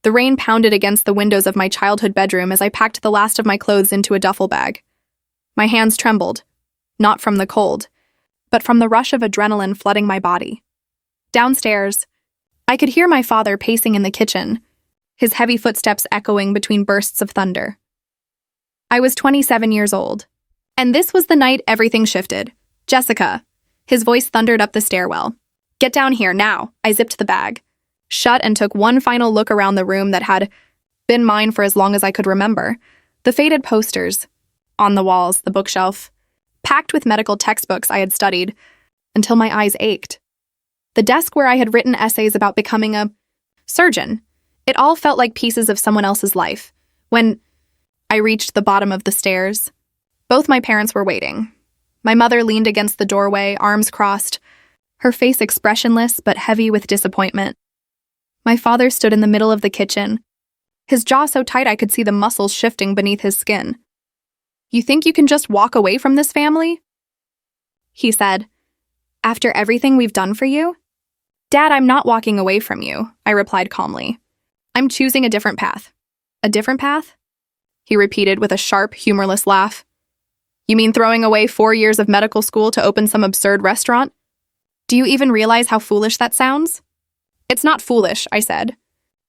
The rain pounded against the windows of my childhood bedroom as I packed the last of my clothes into a duffel bag. My hands trembled, not from the cold, but from the rush of adrenaline flooding my body. Downstairs, I could hear my father pacing in the kitchen, his heavy footsteps echoing between bursts of thunder. I was 27 years old, and this was the night everything shifted. "Jessica," his voice thundered up the stairwell. "Get down here, now." I zipped the bag, shut, and took one final look around the room that had been mine for as long as I could remember. The faded posters on the walls, the bookshelf, packed with medical textbooks I had studied until my eyes ached. The desk where I had written essays about becoming a surgeon. It all felt like pieces of someone else's life. When I reached the bottom of the stairs, both my parents were waiting. My mother leaned against the doorway, arms crossed, her face expressionless but heavy with disappointment. My father stood in the middle of the kitchen, his jaw so tight I could see the muscles shifting beneath his skin. "You think you can just walk away from this family?" he said. "After everything we've done for you?" "Dad, I'm not walking away from you," I replied calmly. "I'm choosing a different path." "A different path?" he repeated with a sharp, humorless laugh. "You mean throwing away 4 years of medical school to open some absurd restaurant? Do you even realize how foolish that sounds?" "It's not foolish," I said.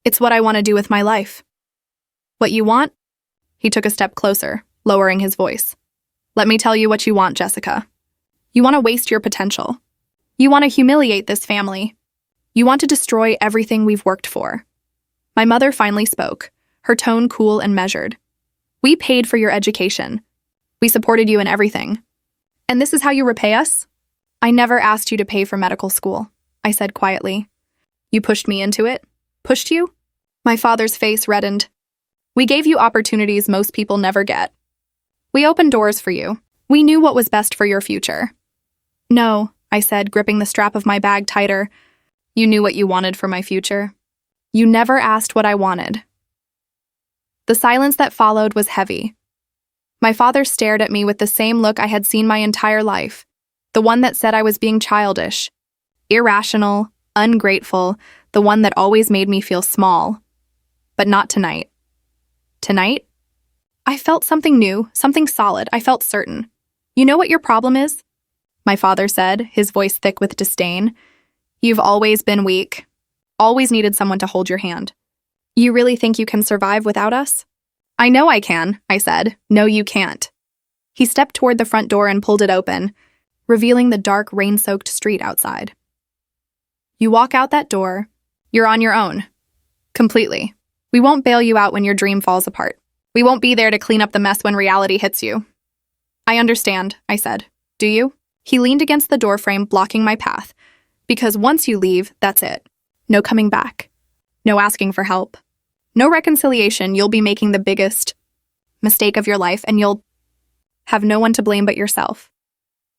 "It's what I want to do with my life." "What you want?" He took a step closer, lowering his voice. "Let me tell you what you want, Jessica. You want to waste your potential. You want to humiliate this family. You want to destroy everything we've worked for." My mother finally spoke, her tone cool and measured. "We paid for your education. We supported you in everything. And this is how you repay us?" "I never asked you to pay for medical school," I said quietly. "You pushed me into it?" "Pushed you?" My father's face reddened. "We gave you opportunities most people never get. We opened doors for you. We knew what was best for your future." "No," I said, gripping the strap of my bag tighter. "You knew what you wanted for my future. You never asked what I wanted." The silence that followed was heavy. My father stared at me with the same look I had seen my entire life, the one that said I was being childish, irrational, ungrateful, the one that always made me feel small. But not tonight. Tonight? I felt something new, something solid. I felt certain. "You know what your problem is?" my father said, his voice thick with disdain. "You've always been weak. Always needed someone to hold your hand. You really think you can survive without us?" "I know I can," I said. "No, you can't." He stepped toward the front door and pulled it open, revealing the dark, rain-soaked street outside. "You walk out that door, you're on your own. Completely. We won't bail you out when your dream falls apart. We won't be there to clean up the mess when reality hits you." "I understand," I said. "Do you?" He leaned against the doorframe, blocking my path. "Because once you leave, that's it. No coming back. No asking for help. No reconciliation. You'll be making the biggest mistake of your life, and you'll have no one to blame but yourself."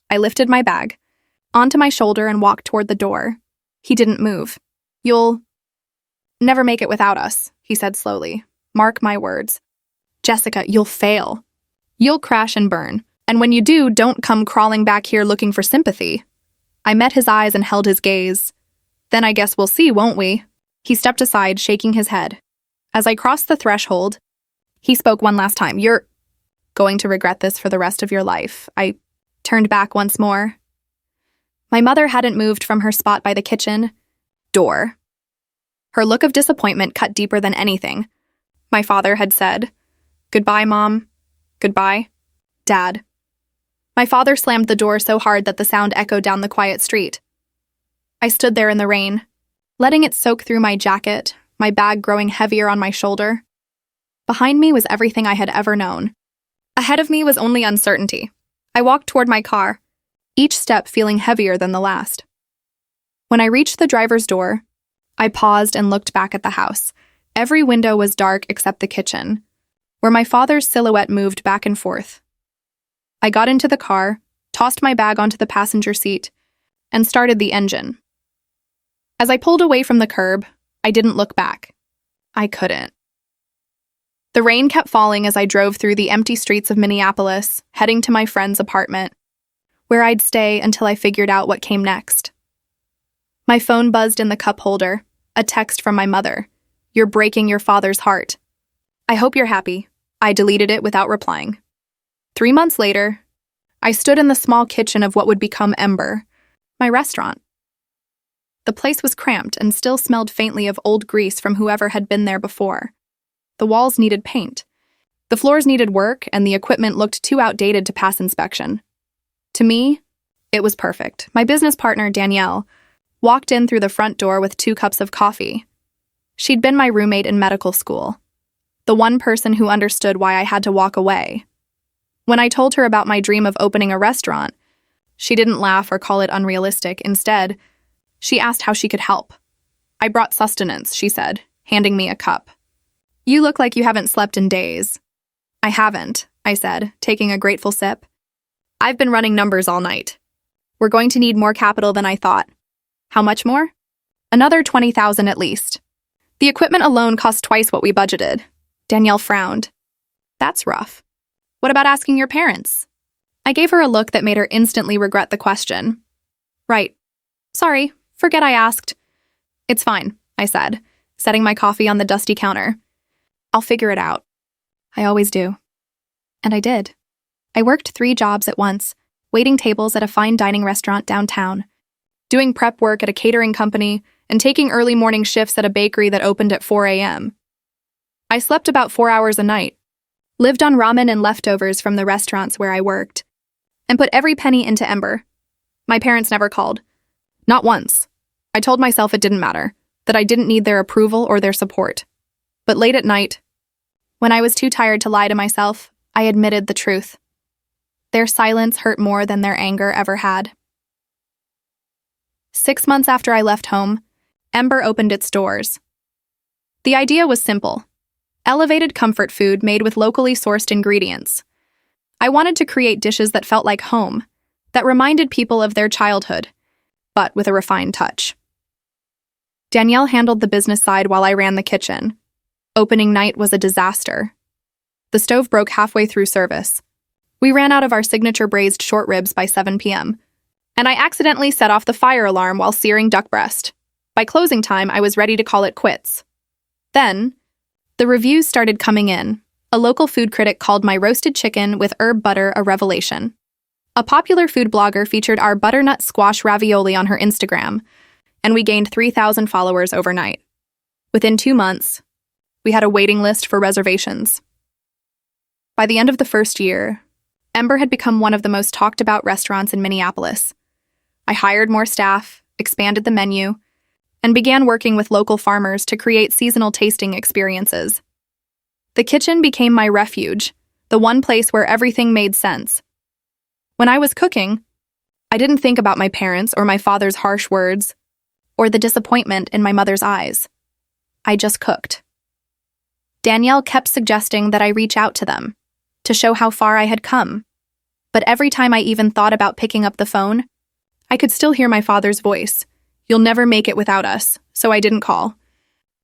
I lifted my bag onto my shoulder and walked toward the door. He didn't move. "You'll never make it without us," he said slowly. "Mark my words. Jessica, you'll fail. You'll crash and burn. And when you do, don't come crawling back here looking for sympathy." I met his eyes and held his gaze. "Then I guess we'll see, won't we?" He stepped aside, shaking his head. As I crossed the threshold, he spoke one last time. "You're going to regret this for the rest of your life." I turned back once more. My mother hadn't moved from her spot by the kitchen door. Her look of disappointment cut deeper than anything. My father had said, "Goodbye, Mom. Goodbye, Dad." My father slammed the door so hard that the sound echoed down the quiet street. I stood there in the rain, letting it soak through my jacket, my bag growing heavier on my shoulder. Behind me was everything I had ever known. Ahead of me was only uncertainty. I walked toward my car, each step feeling heavier than the last. When I reached the driver's door, I paused and looked back at the house. Every window was dark except the kitchen, where my father's silhouette moved back and forth. I got into the car, tossed my bag onto the passenger seat, and started the engine. As I pulled away from the curb, I didn't look back. I couldn't. The rain kept falling as I drove through the empty streets of Minneapolis, heading to my friend's apartment, where I'd stay until I figured out what came next. My phone buzzed in the cup holder, a text from my mother. You're breaking your father's heart. I hope you're happy. I deleted it without replying. 3 months later, I stood in the small kitchen of what would become Ember, my restaurant. The place was cramped and still smelled faintly of old grease from whoever had been there before. The walls needed paint. The floors needed work, and the equipment looked too outdated to pass inspection. To me, it was perfect. My business partner, Danielle, walked in through the front door with 2 cups of coffee. She'd been my roommate in medical school, the one person who understood why I had to walk away. When I told her about my dream of opening a restaurant, she didn't laugh or call it unrealistic. Instead, she asked how she could help. I brought sustenance, she said, handing me a cup. You look like you haven't slept in days. I haven't, I said, taking a grateful sip. I've been running numbers all night. We're going to need more capital than I thought. How much more? Another $20,000 at least. The equipment alone cost twice what we budgeted. Danielle frowned. That's rough. What about asking your parents? I gave her a look that made her instantly regret the question. Right. Sorry, forget I asked. It's fine, I said, setting my coffee on the dusty counter. I'll figure it out. I always do. And I did. I worked 3 jobs at once, waiting tables at a fine dining restaurant downtown, doing prep work at a catering company, and taking early morning shifts at a bakery that opened at 4 a.m. I slept about 4 hours a night, lived on ramen and leftovers from the restaurants where I worked, and put every penny into Ember. My parents never called. Not once. I told myself it didn't matter, that I didn't need their approval or their support. But late at night, when I was too tired to lie to myself, I admitted the truth. Their silence hurt more than their anger ever had. 6 months after I left home, Ember opened its doors. The idea was simple. Elevated comfort food made with locally sourced ingredients. I wanted to create dishes that felt like home, that reminded people of their childhood, but with a refined touch. Danielle handled the business side while I ran the kitchen. Opening night was a disaster. The stove broke halfway through service. We ran out of our signature braised short ribs by 7 p.m., and I accidentally set off the fire alarm while searing duck breast. By closing time, I was ready to call it quits. Then, the reviews started coming in. A local food critic called my roasted chicken with herb butter a revelation. A popular food blogger featured our butternut squash ravioli on her Instagram, and we gained 3,000 followers overnight. Within 2 months, we had a waiting list for reservations. By the end of the first year, Ember had become one of the most talked about restaurants in Minneapolis. I hired more staff, expanded the menu, and began working with local farmers to create seasonal tasting experiences. The kitchen became my refuge, the one place where everything made sense. When I was cooking, I didn't think about my parents or my father's harsh words, or the disappointment in my mother's eyes. I just cooked. Danielle kept suggesting that I reach out to them, to show how far I had come. But every time I even thought about picking up the phone, I could still hear my father's voice. You'll never make it without us, so I didn't call.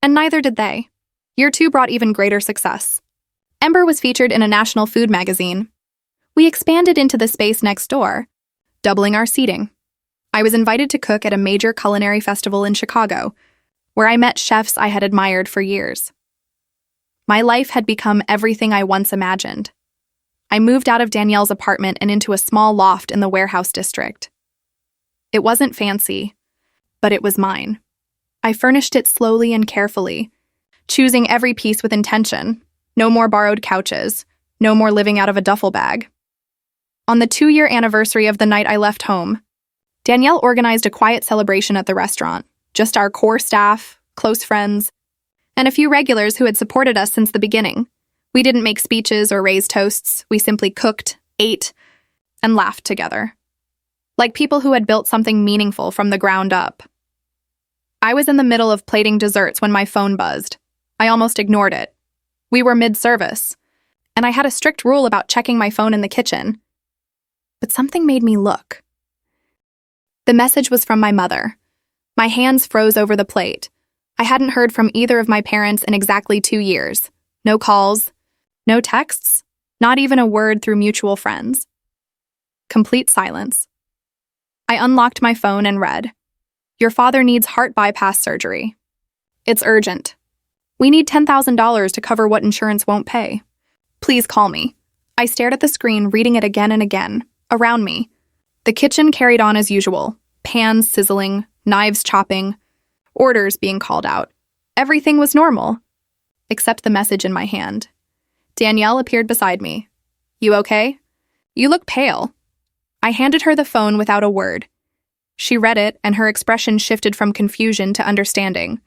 And neither did they. Year 2 brought even greater success. Ember was featured in a national food magazine. We expanded into the space next door, doubling our seating. I was invited to cook at a major culinary festival in Chicago, where I met chefs I had admired for years. My life had become everything I once imagined. I moved out of Danielle's apartment and into a small loft in the warehouse district. It wasn't fancy, but it was mine. I furnished it slowly and carefully, choosing every piece with intention. No more borrowed couches, no more living out of a duffel bag. On the 2-year anniversary of the night I left home, Danielle organized a quiet celebration at the restaurant, just our core staff, close friends, and a few regulars who had supported us since the beginning. We didn't make speeches or raise toasts. We simply cooked, ate, and laughed together. Like people who had built something meaningful from the ground up. I was in the middle of plating desserts when my phone buzzed. I almost ignored it. We were mid-service, and I had a strict rule about checking my phone in the kitchen. But something made me look. The message was from my mother. My hands froze over the plate. I hadn't heard from either of my parents in exactly 2 years. No calls, no texts, not even a word through mutual friends. Complete silence. I unlocked my phone and read, "Your father needs heart bypass surgery. It's urgent. We need $10,000 to cover what insurance won't pay. Please call me. I stared at the screen, reading it again and again. Around me, the kitchen carried on as usual. Pans sizzling, knives chopping, orders being called out. Everything was normal, except the message in my hand. Danielle appeared beside me. You okay? You look pale. I handed her the phone without a word. She read it, and her expression shifted from confusion to understanding.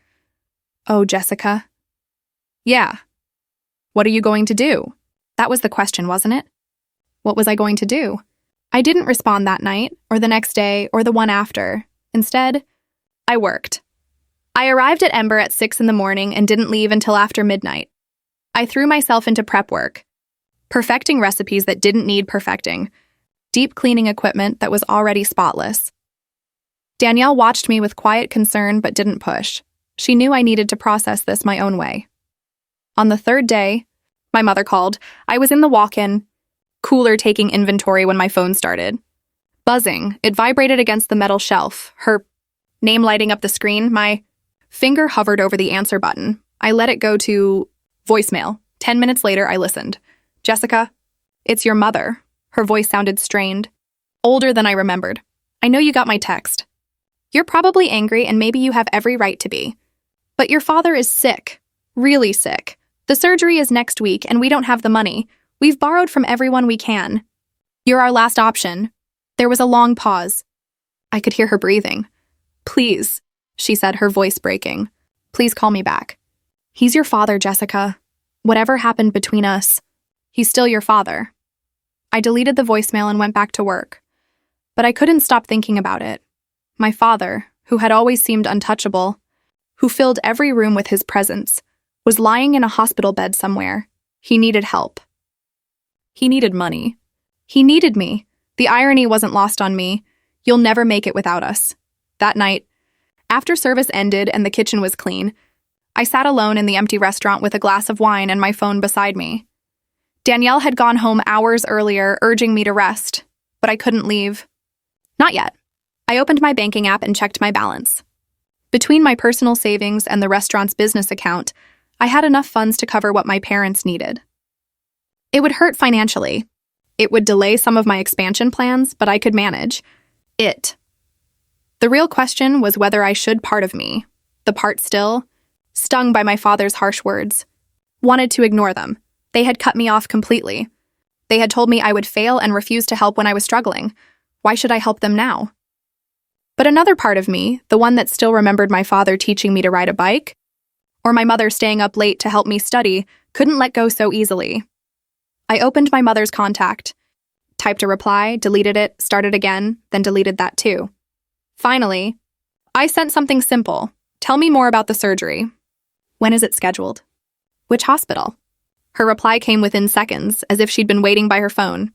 Oh, Jessica. Yeah. What are you going to do? That was the question, wasn't it? What was I going to do? I didn't respond that night, or the next day, or the one after. Instead, I worked. I arrived at Ember at 6 in the morning and didn't leave until after midnight. I threw myself into prep work, perfecting recipes that didn't need perfecting, deep cleaning equipment that was already spotless. Danielle watched me with quiet concern but didn't push. She knew I needed to process this my own way. On the third day, my mother called. I was in the walk-in, cooler taking inventory when my phone started. Buzzing, it vibrated against the metal shelf, her name lighting up the screen. My finger hovered over the answer button. I let it go to voicemail. 10 minutes later, I listened. Jessica, it's your mother. Her voice sounded strained, older than I remembered. I know you got my text. You're probably angry and maybe you have every right to be. But your father is sick, really sick. The surgery is next week and we don't have the money. We've borrowed from everyone we can. You're our last option. There was a long pause. I could hear her breathing. Please, she said, her voice breaking. Please call me back. He's your father, Jessica. Whatever happened between us, he's still your father. I deleted the voicemail and went back to work. But I couldn't stop thinking about it. My father, who had always seemed untouchable, who filled every room with his presence, was lying in a hospital bed somewhere. He needed help. He needed money. He needed me. The irony wasn't lost on me. You'll never make it without us. That night, after service ended and the kitchen was clean, I sat alone in the empty restaurant with a glass of wine and my phone beside me. Danielle had gone home hours earlier, urging me to rest, but I couldn't leave. Not yet. I opened my banking app and checked my balance. Between my personal savings and the restaurant's business account, I had enough funds to cover what my parents needed. It would hurt financially. It would delay some of my expansion plans, but I could manage. The real question was whether I should part of me, the part still, stung by my father's harsh words, wanted to ignore them. They had cut me off completely. They had told me I would fail and refuse to help when I was struggling. Why should I help them now? But another part of me, the one that still remembered my father teaching me to ride a bike, or my mother staying up late to help me study, couldn't let go so easily. I opened my mother's contact, typed a reply, deleted it, started again, then deleted that too. Finally, I sent something simple. Tell me more about the surgery. When is it scheduled? Which hospital? Her reply came within seconds, as if she'd been waiting by her phone.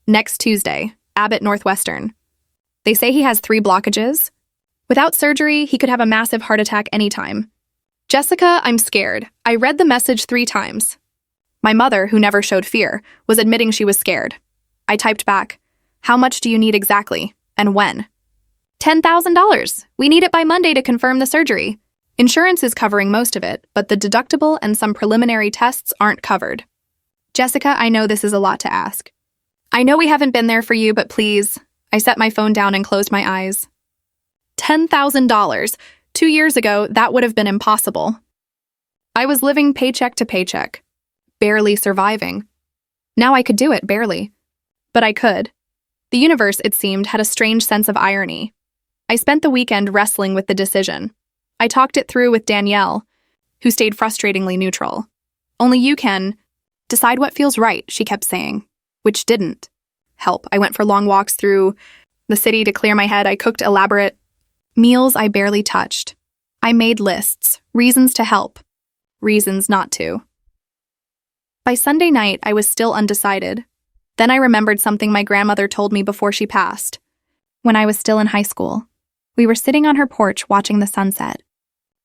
Next Tuesday, Abbott Northwestern. They say he has 3 blockages. Without surgery, he could have a massive heart attack anytime. Jessica, I'm scared. I read the message 3 times. My mother, who never showed fear, was admitting she was scared. I typed back, how much do you need exactly, and when? $10,000. We need it by Monday to confirm the surgery. Insurance is covering most of it, but the deductible and some preliminary tests aren't covered. Jessica, I know this is a lot to ask. I know we haven't been there for you, but please. I set my phone down and closed my eyes. $10,000. 2 years ago, that would have been impossible. I was living paycheck to paycheck, barely surviving. Now I could do it, barely. But I could. The universe, it seemed, had a strange sense of irony. I spent the weekend wrestling with the decision. I talked it through with Danielle, who stayed frustratingly neutral. Only you can decide what feels right, she kept saying, which didn't help. I went for long walks through the city to clear my head. I cooked elaborate meals I barely touched. I made lists, reasons to help, reasons not to. By Sunday night, I was still undecided. Then I remembered something my grandmother told me before she passed. When I was still in high school, we were sitting on her porch watching the sunset,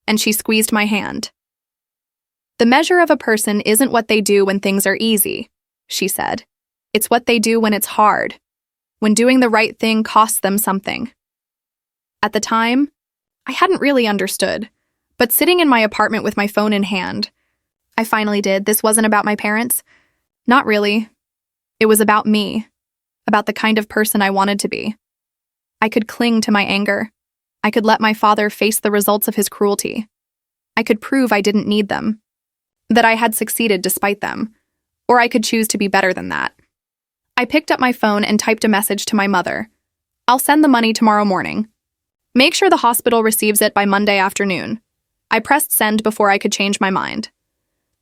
and she squeezed my hand. The measure of a person isn't what they do when things are easy, she said. It's what they do when it's hard, when doing the right thing costs them something. At the time, I hadn't really understood, But sitting in my apartment with my phone in hand, I finally did. This wasn't about my parents. Not really. It was about me, about the kind of person I wanted to be. I could cling to my anger. I could let my father face the results of his cruelty. I could prove I didn't need them, that I had succeeded despite them, or I could choose to be better than that. I picked up my phone and typed a message to my mother. I'll send the money tomorrow morning. Make sure the hospital receives it by Monday afternoon. I pressed send before I could change my mind.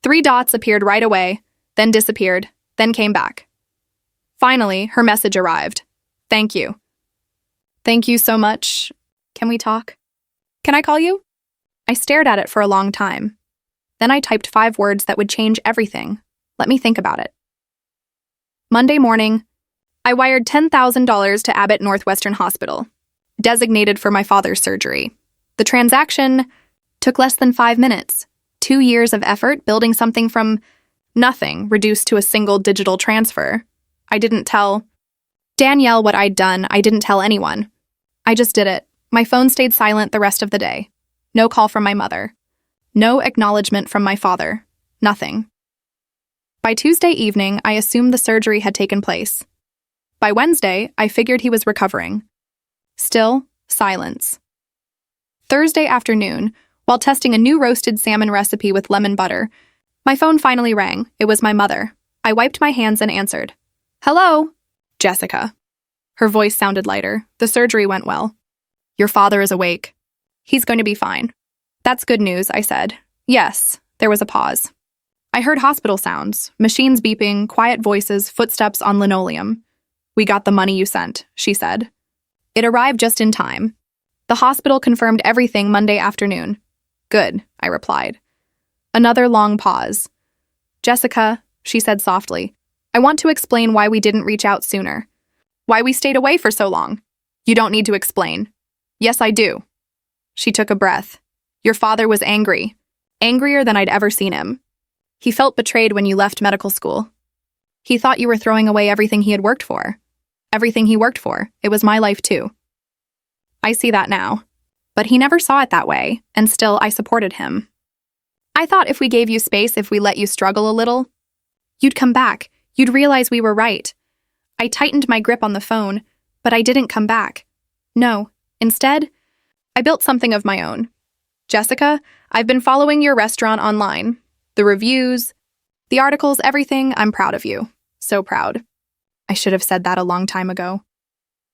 3 dots appeared right away, then disappeared, then came back. Finally, her message arrived. Thank you. Thank you so much. Can we talk? Can I call you? I stared at it for a long time. Then I typed 5 words that would change everything. Let me think about it. Monday morning, I wired $10,000 to Abbott Northwestern Hospital, designated for my father's surgery. The transaction took less than 5 minutes. 2 years of effort building something from nothing reduced to a single digital transfer. I didn't tell Danielle what I'd done. I didn't tell anyone. I just did it. My phone stayed silent the rest of the day. No call from my mother. No acknowledgement from my father. Nothing. By Tuesday evening, I assumed the surgery had taken place. By Wednesday, I figured he was recovering. Still, silence. Thursday afternoon, while testing a new roasted salmon recipe with lemon butter, my phone finally rang. It was my mother. I wiped my hands and answered. Hello? Jessica. Her voice sounded lighter. The surgery went well. Your father is awake. He's going to be fine. That's good news, I said. Yes. There was a pause. I heard hospital sounds, machines beeping, quiet voices, footsteps on linoleum. We got the money you sent, she said. It arrived just in time. The hospital confirmed everything Monday afternoon. Good, I replied. Another long pause. Jessica, she said softly, I want to explain why we didn't reach out sooner. Why we stayed away for so long. You don't need to explain. Yes, I do. She took a breath. Your father was angry. Angrier than I'd ever seen him. He felt betrayed when you left medical school. He thought you were throwing away everything he had worked for. Everything he worked for. It was my life too. I see that now. But he never saw it that way, and still I supported him. I thought if we gave you space, if we let you struggle a little, you'd come back. You'd realize we were right. I tightened my grip on the phone, but I didn't come back. No. Instead, I built something of my own. Jessica, I've been following your restaurant online. The reviews, the articles, everything. I'm proud of you. So proud. I should have said that a long time ago.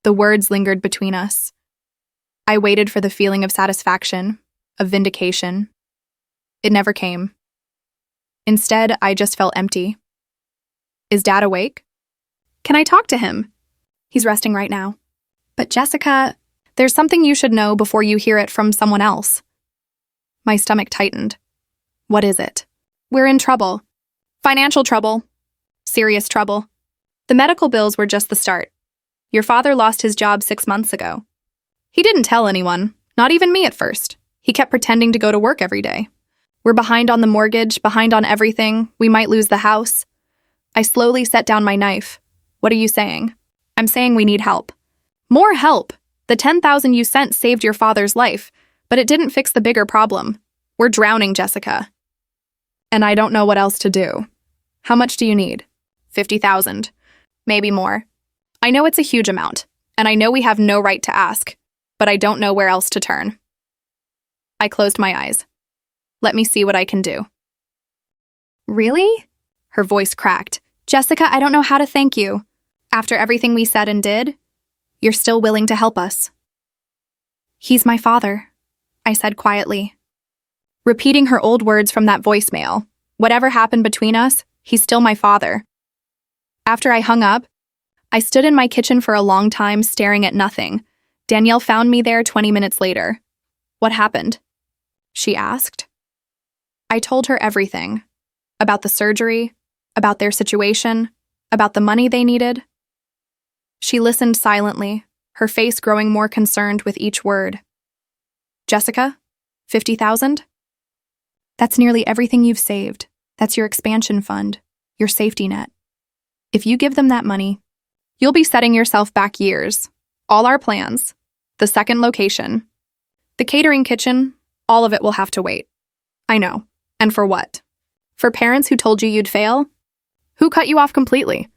The words lingered between us. I waited for the feeling of satisfaction, of vindication. It never came. Instead, I just felt empty. Is Dad awake? Can I talk to him? He's resting right now. But Jessica, there's something you should know before you hear it from someone else. My stomach tightened. What is it? We're in trouble. Financial trouble. Serious trouble. The medical bills were just the start. Your father lost his job 6 months ago. He didn't tell anyone, not even me at first. He kept pretending to go to work every day. We're behind on the mortgage, behind on everything. We might lose the house. I slowly set down my knife. What are you saying? I'm saying we need help. More help! The $10,000 you sent saved your father's life, but it didn't fix the bigger problem. We're drowning, Jessica. And I don't know what else to do. How much do you need? 50,000. Maybe more. I know it's a huge amount, and I know we have no right to ask, but I don't know where else to turn. I closed my eyes. Let me see what I can do. Really? Her voice cracked. Jessica, I don't know how to thank you. After everything we said and did, you're still willing to help us. He's my father, I said quietly. Repeating her old words from that voicemail. Whatever happened between us, he's still my father. After I hung up, I stood in my kitchen for a long time staring at nothing. Danielle found me there 20 minutes later. What happened? She asked. I told her everything. About the surgery, about their situation, about the money they needed. She listened silently, her face growing more concerned with each word. Jessica, 50,000? That's nearly everything you've saved. That's your expansion fund, your safety net. If you give them that money, you'll be setting yourself back years. All our plans, the second location, the catering kitchen, All of it will have to wait. I know. And for what? For parents who told you you'd fail? Who cut you off completely?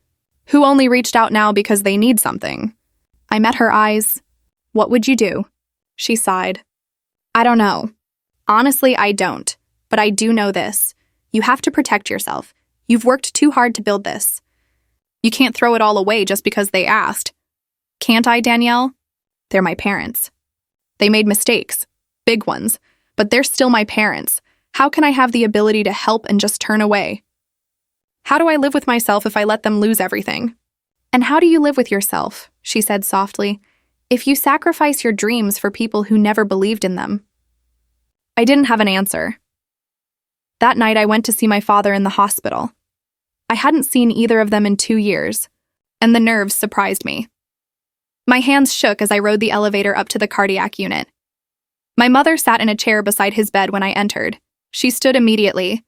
Who only reached out now because they need something? I met her eyes. What would you do? She sighed. I don't know. Honestly, I don't. But I do know this. You have to protect yourself. You've worked too hard to build this. You can't throw it all away just because they asked. Can't I, Danielle? They're my parents. They made mistakes. Big ones. But they're still my parents. How can I have the ability to help and just turn away? How do I live with myself if I let them lose everything? And how do you live with yourself, she said softly, if you sacrifice your dreams for people who never believed in them? I didn't have an answer. That night I went to see my father in the hospital. I hadn't seen either of them in 2 years, and the nerves surprised me. My hands shook as I rode the elevator up to the cardiac unit. My mother sat in a chair beside his bed when I entered. She stood immediately,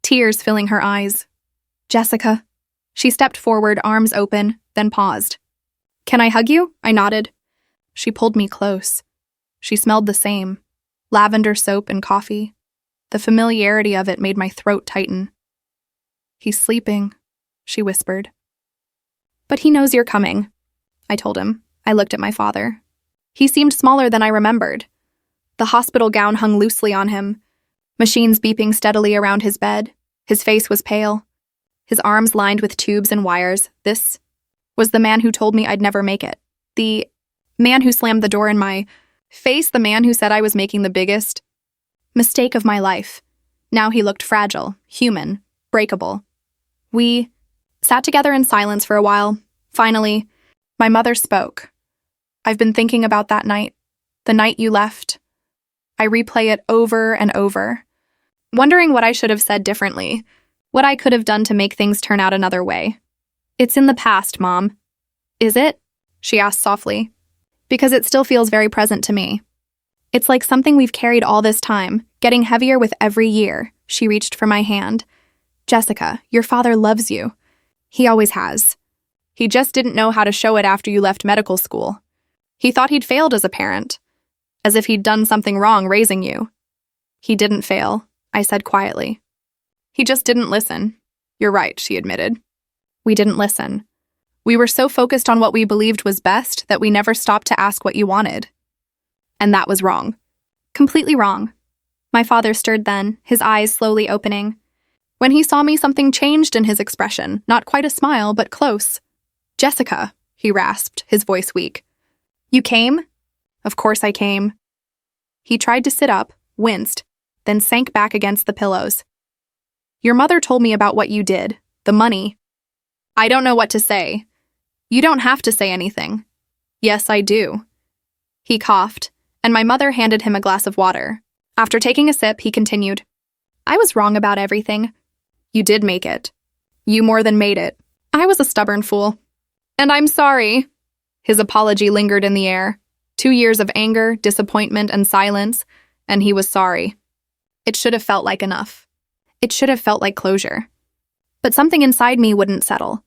tears filling her eyes. Jessica. She stepped forward, arms open, then paused. Can I hug you? I nodded. She pulled me close. She smelled the same. Lavender soap and coffee. The familiarity of it made my throat tighten. He's sleeping, she whispered. But he knows you're coming, I told him. I looked at my father. He seemed smaller than I remembered. The hospital gown hung loosely on him, machines beeping steadily around his bed. His face was pale, his arms lined with tubes and wires. This was the man who told me I'd never make it. The man who slammed the door in my face, the man who said I was making the biggest mistake of my life. Now he looked fragile, human, breakable. We sat together in silence for a while. Finally, my mother spoke. I've been thinking about that night, the night you left. I replay it over and over, wondering what I should have said differently, what I could have done to make things turn out another way. It's in the past, Mom. Is it? She asked softly. Because it still feels very present to me. It's like something we've carried all this time, getting heavier with every year. She reached for my hand. Jessica, your father loves you. He always has. He just didn't know how to show it after you left medical school. He thought he'd failed as a parent, as if he'd done something wrong raising you. He didn't fail, I said quietly. He just didn't listen. You're right, she admitted. We didn't listen. We were so focused on what we believed was best that we never stopped to ask what you wanted. And that was wrong. Completely wrong. My father stirred then, his eyes slowly opening. When he saw me, something changed in his expression, not quite a smile, but close. Jessica, he rasped, his voice weak. You came? Of course I came. He tried to sit up, winced, then sank back against the pillows. Your mother told me about what you did, the money. I don't know what to say. You don't have to say anything. Yes, I do. He coughed, and my mother handed him a glass of water. After taking a sip, he continued. I was wrong about everything. You did make it. You more than made it. I was a stubborn fool. And I'm sorry. His apology lingered in the air. 2 years of anger, disappointment, and silence, and he was sorry. It should have felt like enough. It should have felt like closure. But something inside me wouldn't settle.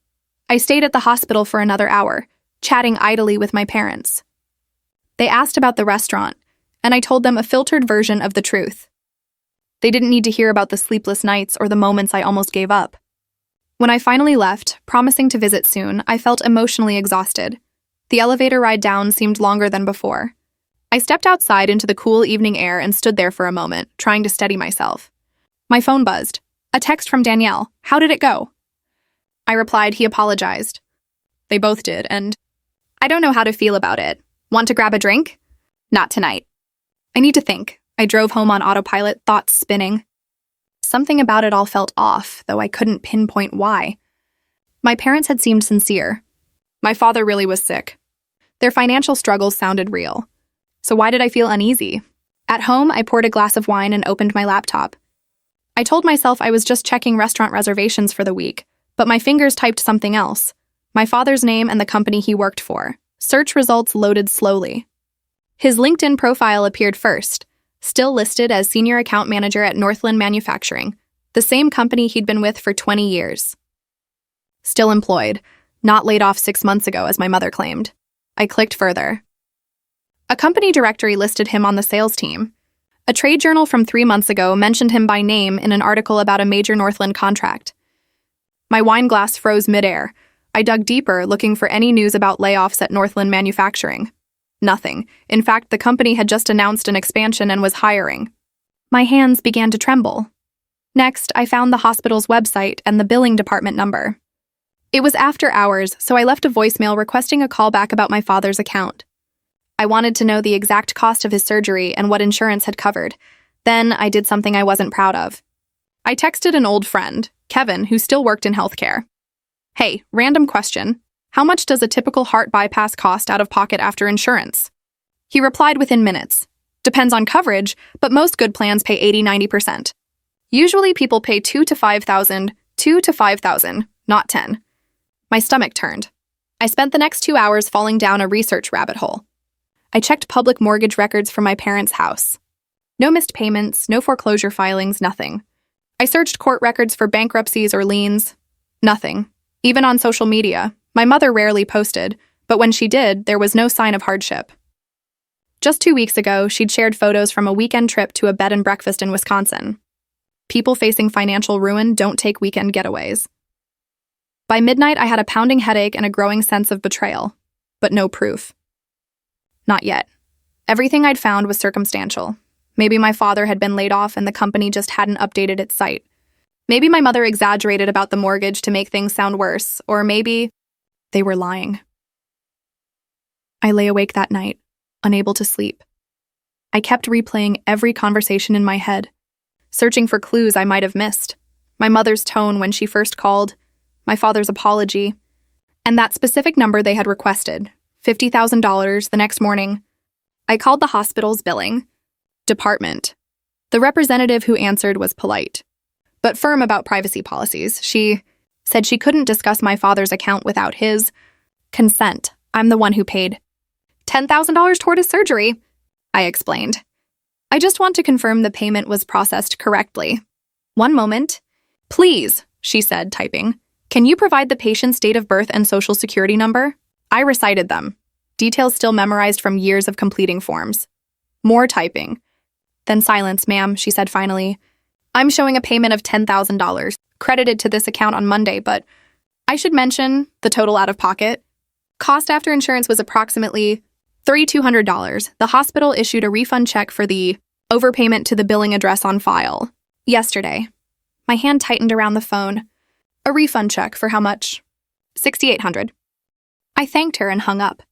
I stayed at the hospital for another hour, chatting idly with my parents. They asked about the restaurant, and I told them a filtered version of the truth. They didn't need to hear about the sleepless nights or the moments I almost gave up. When I finally left, promising to visit soon, I felt emotionally exhausted. The elevator ride down seemed longer than before. I stepped outside into the cool evening air and stood there for a moment, trying to steady myself. My phone buzzed. A text from Danielle. How did it go? I replied he apologized. They both did, and I don't know how to feel about it. Want to grab a drink? Not tonight. I need to think. I drove home on autopilot, thoughts spinning. Something about it all felt off, though I couldn't pinpoint why. My parents had seemed sincere. My father really was sick. Their financial struggles sounded real. So why did I feel uneasy? At home, I poured a glass of wine and opened my laptop. I told myself I was just checking restaurant reservations for the week, but my fingers typed something else. My father's name and the company he worked for. Search results loaded slowly. His LinkedIn profile appeared first, still listed as Senior Account Manager at Northland Manufacturing, the same company he'd been with for 20 years. Still employed, not laid off 6 months ago as my mother claimed. I clicked further. A company directory listed him on the sales team. A trade journal from 3 months ago mentioned him by name in an article about a major Northland contract. My wine glass froze midair. I dug deeper, looking for any news about layoffs at Northland Manufacturing. Nothing. In fact, the company had just announced an expansion and was hiring. My hands began to tremble. Next, I found the hospital's website and the billing department number. It was after hours, so I left a voicemail requesting a call back about my father's account. I wanted to know the exact cost of his surgery and what insurance had covered. Then I did something I wasn't proud of. I texted an old friend, Kevin, who still worked in healthcare. Hey, random question. How much does a typical heart bypass cost out of pocket after insurance? He replied within minutes. Depends on coverage, but most good plans pay 80-90%. Usually people pay $2,000 to $5,000, not 10. My stomach turned. I spent the next 2 hours falling down a research rabbit hole. I checked public mortgage records from my parents' house. No missed payments, no foreclosure filings, nothing. I searched court records for bankruptcies or liens. Nothing. Even on social media, my mother rarely posted, but when she did, there was no sign of hardship. Just 2 weeks ago, she'd shared photos from a weekend trip to a bed and breakfast in Wisconsin. People facing financial ruin don't take weekend getaways. By midnight, I had a pounding headache and a growing sense of betrayal, but no proof. Not yet. Everything I'd found was circumstantial. Maybe my father had been laid off and the company just hadn't updated its site. Maybe my mother exaggerated about the mortgage to make things sound worse, or maybe they were lying. I lay awake that night, unable to sleep. I kept replaying every conversation in my head, searching for clues I might have missed. My mother's tone when she first called, my father's apology, and that specific number they had requested, $50,000, the next morning. I called the hospital's billing department. The representative who answered was polite, but firm about privacy policies. She said she couldn't discuss my father's account without his consent. I'm the one who paid $10,000 toward his surgery, I explained. I just want to confirm the payment was processed correctly. One moment. Please, she said, typing. Can you provide the patient's date of birth and social security number? I recited them, details still memorized from years of completing forms. More typing. Then silence, ma'am, she said finally. I'm showing a payment of $10,000, credited to this account on Monday, but I should mention the total out of pocket. Cost after insurance was approximately $3,200. The hospital issued a refund check for the overpayment to the billing address on file yesterday. My hand tightened around the phone. A refund check for how much? $6,800. I thanked her and hung up.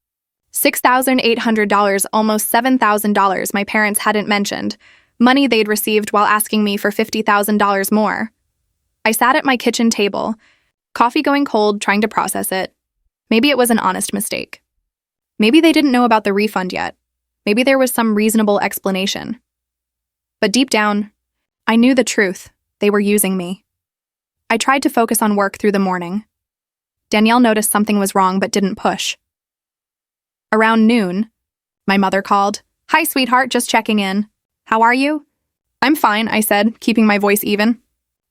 $6,800, almost $7,000 my parents hadn't mentioned, money they'd received while asking me for $50,000 more. I sat at my kitchen table, coffee going cold, trying to process it. Maybe it was an honest mistake. Maybe they didn't know about the refund yet. Maybe there was some reasonable explanation. But deep down, I knew the truth. They were using me. I tried to focus on work through the morning. Danielle noticed something was wrong but didn't push. Around noon, my mother called. Hi, sweetheart, just checking in. How are you? I'm fine, I said, keeping my voice even.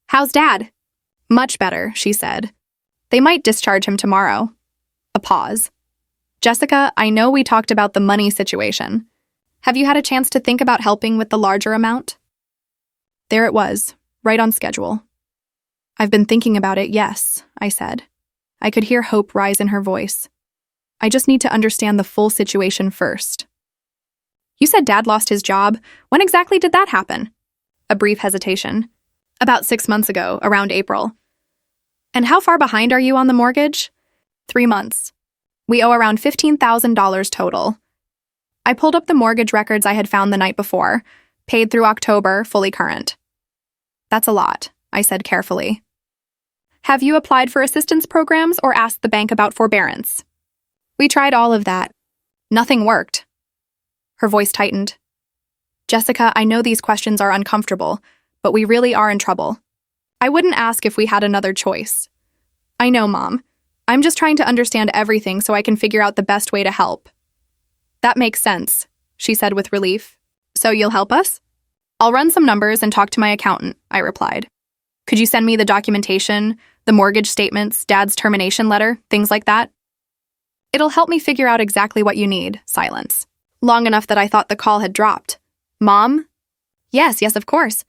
How's Dad? Much better, she said. They might discharge him tomorrow. A pause. Jessica, I know we talked about the money situation. Have you had a chance to think about helping with the larger amount? There it was, right on schedule. I've been thinking about it, yes, I said. I could hear hope rise in her voice. I just need to understand the full situation first. You said Dad lost his job. When exactly did that happen? A brief hesitation. About 6 months ago, around April. And how far behind are you on the mortgage? 3 months. We owe around $15,000 total. I pulled up the mortgage records I had found the night before, paid through October, fully current. That's a lot, I said carefully. Have you applied for assistance programs or asked the bank about forbearance? We tried all of that. Nothing worked. Her voice tightened. Jessica, I know these questions are uncomfortable, but we really are in trouble. I wouldn't ask if we had another choice. I know, Mom. I'm just trying to understand everything so I can figure out the best way to help. That makes sense, she said with relief. So you'll help us? I'll run some numbers and talk to my accountant, I replied. Could you send me the documentation, the mortgage statements, Dad's termination letter, things like that? It'll help me figure out exactly what you need. Silence. Long enough that I thought the call had dropped. Mom? Yes, of course.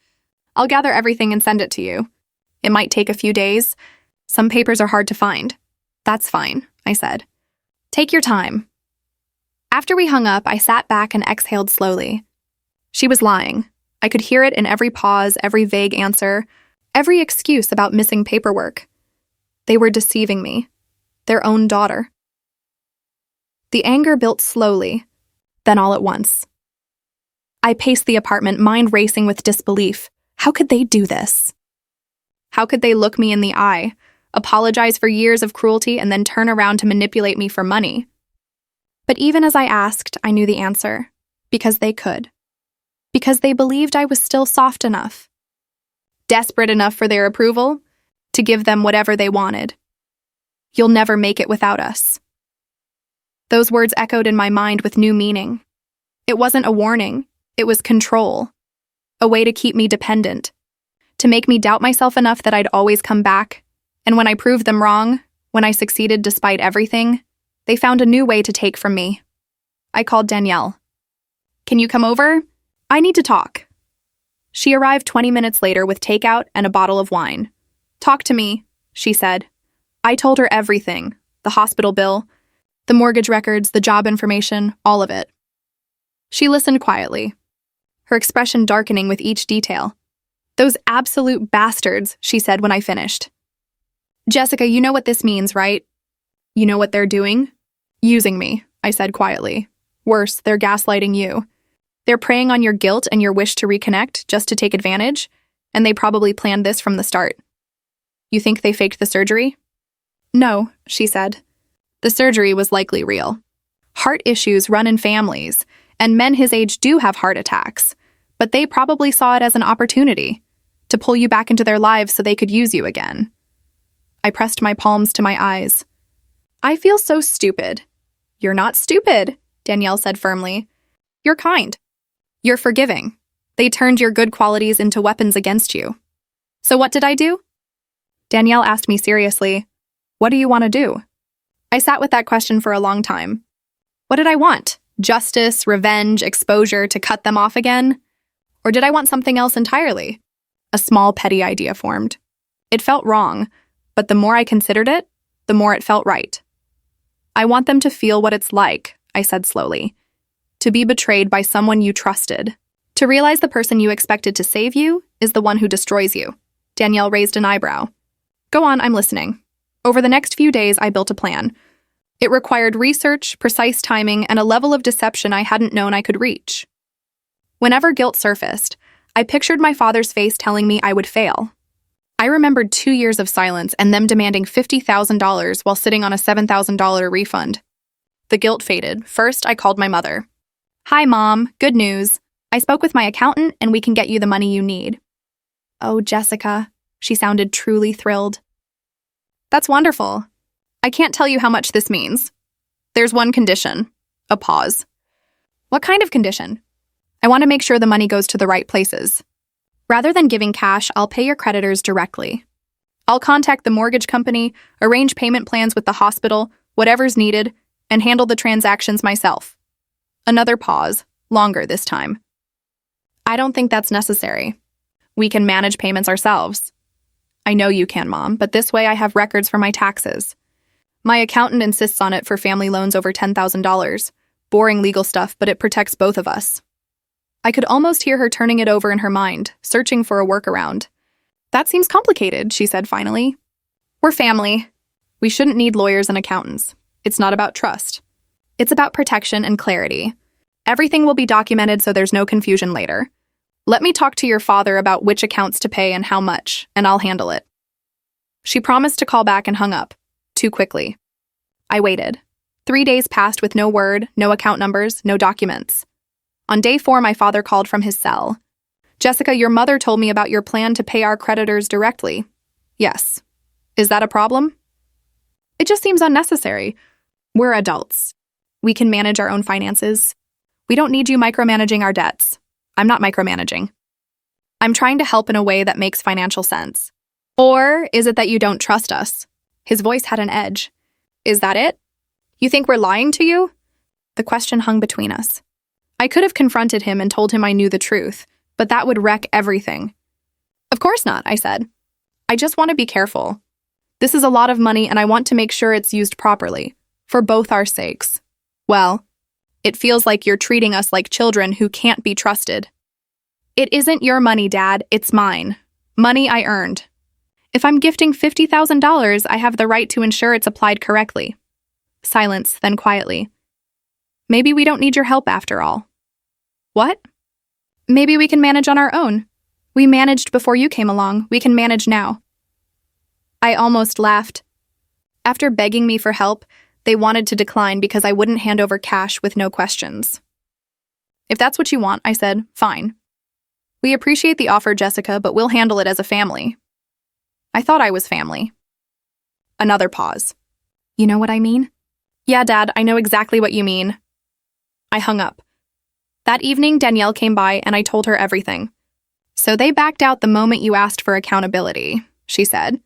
I'll gather everything and send it to you. It might take a few days. Some papers are hard to find. That's fine, I said. Take your time. After we hung up, I sat back and exhaled slowly. She was lying. I could hear it in every pause, every vague answer, every excuse about missing paperwork. They were deceiving me. Their own daughter. The anger built slowly, then all at once. I paced the apartment, mind racing with disbelief. How could they do this? How could they look me in the eye, apologize for years of cruelty, and then turn around to manipulate me for money? But even as I asked, I knew the answer. Because they could. Because they believed I was still soft enough. Desperate enough for their approval, to give them whatever they wanted. You'll never make it without us. Those words echoed in my mind with new meaning. It wasn't a warning, it was control. A way to keep me dependent. To make me doubt myself enough that I'd always come back. And when I proved them wrong, when I succeeded despite everything, they found a new way to take from me. I called Danielle. Can you come over? I need to talk. She arrived 20 minutes later with takeout and a bottle of wine. Talk to me, she said. I told her everything, the hospital bill, the mortgage records, the job information, all of it. She listened quietly, her expression darkening with each detail. Those absolute bastards, she said when I finished. Jessica, you know what this means, right? You know what they're doing? Using me, I said quietly. Worse, they're gaslighting you. They're preying on your guilt and your wish to reconnect just to take advantage, and they probably planned this from the start. You think they faked the surgery? No, she said. The surgery was likely real. Heart issues run in families, and men his age do have heart attacks, but they probably saw it as an opportunity to pull you back into their lives so they could use you again. I pressed my palms to my eyes. I feel so stupid. You're not stupid, Danielle said firmly. You're kind. You're forgiving. They turned your good qualities into weapons against you. So what did I do? Danielle asked me seriously, what do you want to do? I sat with that question for a long time. What did I want? Justice, revenge, exposure to cut them off again? Or did I want something else entirely? A small, petty idea formed. It felt wrong, but the more I considered it, the more it felt right. I want them to feel what it's like, I said slowly. To be betrayed by someone you trusted. To realize the person you expected to save you is the one who destroys you. Danielle raised an eyebrow. Go on, I'm listening. Over the next few days, I built a plan. It required research, precise timing, and a level of deception I hadn't known I could reach. Whenever guilt surfaced, I pictured my father's face telling me I would fail. I remembered 2 years of silence and them demanding $50,000 while sitting on a $7,000 refund. The guilt faded. First, I called my mother. Hi, Mom. Good news. I spoke with my accountant and we can get you the money you need. Oh, Jessica. She sounded truly thrilled. That's wonderful. I can't tell you how much this means. There's one condition. A pause. What kind of condition? I want to make sure the money goes to the right places. Rather than giving cash, I'll pay your creditors directly. I'll contact the mortgage company, arrange payment plans with the hospital, whatever's needed, and handle the transactions myself. Another pause, longer this time. I don't think that's necessary. We can manage payments ourselves. I know you can, Mom, but this way I have records for my taxes. My accountant insists on it for family loans over $10,000. Boring legal stuff, but it protects both of us. I could almost hear her turning it over in her mind, searching for a workaround. That seems complicated, she said finally. We're family. We shouldn't need lawyers and accountants. It's not about trust. It's about protection and clarity. Everything will be documented so there's no confusion later. Let me talk to your father about which accounts to pay and how much, and I'll handle it. She promised to call back and hung up, too quickly. I waited. 3 days passed with no word, no account numbers, no documents. On day 4, my father called from his cell. Jessica, your mother told me about your plan to pay our creditors directly. Yes. Is that a problem? It just seems unnecessary. We're adults. We can manage our own finances. We don't need you micromanaging our debts. I'm not micromanaging. I'm trying to help in a way that makes financial sense. Or is it that you don't trust us? His voice had an edge. Is that it? You think we're lying to you? The question hung between us. I could have confronted him and told him I knew the truth, but that would wreck everything. Of course not, I said. I just want to be careful. This is a lot of money and I want to make sure it's used properly, for both our sakes. Well, it feels like you're treating us like children who can't be trusted. It isn't your money, Dad, it's mine. Money I earned. If I'm gifting $50,000, I have the right to ensure it's applied correctly. Silence, then quietly. Maybe we don't need your help after all. What? Maybe we can manage on our own. We managed before you came along, we can manage now. I almost laughed. After begging me for help, they wanted to decline because I wouldn't hand over cash with no questions. If that's what you want, I said, fine. We appreciate the offer, Jessica, but we'll handle it as a family. I thought I was family. Another pause. You know what I mean? Yeah, Dad, I know exactly what you mean. I hung up. That evening, Danielle came by and I told her everything. So they backed out the moment you asked for accountability, she said.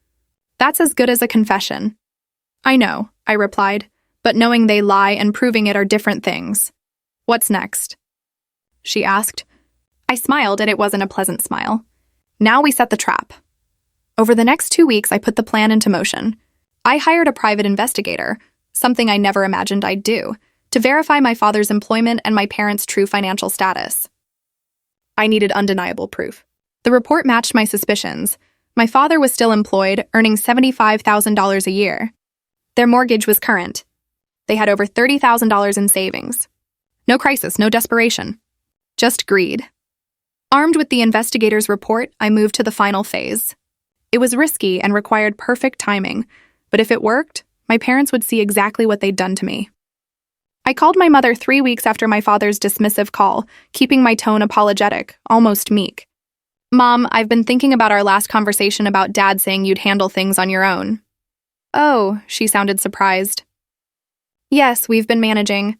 That's as good as a confession. I know, I replied, but knowing they lie and proving it are different things. What's next? She asked. I smiled and it wasn't a pleasant smile. Now we set the trap. Over the next 2 weeks, I put the plan into motion. I hired a private investigator, something I never imagined I'd do, to verify my father's employment and my parents' true financial status. I needed undeniable proof. The report matched my suspicions. My father was still employed, earning $75,000 a year. Their mortgage was current. They had over $30,000 in savings. No crisis, no desperation. Just greed. Armed with the investigator's report, I moved to the final phase. It was risky and required perfect timing, but if it worked, my parents would see exactly what they'd done to me. I called my mother 3 weeks after my father's dismissive call, keeping my tone apologetic, almost meek. Mom, I've been thinking about our last conversation about Dad saying you'd handle things on your own. Oh, she sounded surprised. Yes, we've been managing.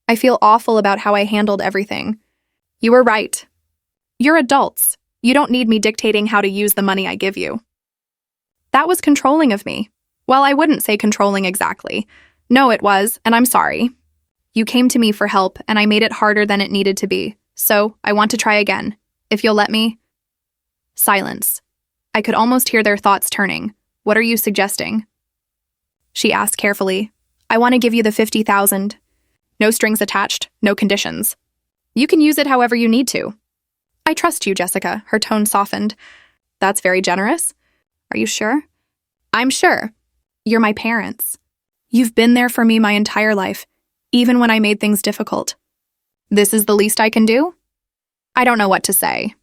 I feel awful about how I handled everything. You were right. You're adults. You don't need me dictating how to use the money I give you. That was controlling of me. Well, I wouldn't say controlling exactly. No, it was, and I'm sorry. You came to me for help, and I made it harder than it needed to be. So, I want to try again. If you'll let me. Silence. I could almost hear their thoughts turning. What are you suggesting? She asked carefully. I want to give you the $50,000. No strings attached, no conditions. You can use it however you need to. I trust you, Jessica. Her tone softened. That's very generous. Are you sure? I'm sure. You're my parents. You've been there for me my entire life, even when I made things difficult. This is the least I can do? I don't know what to say.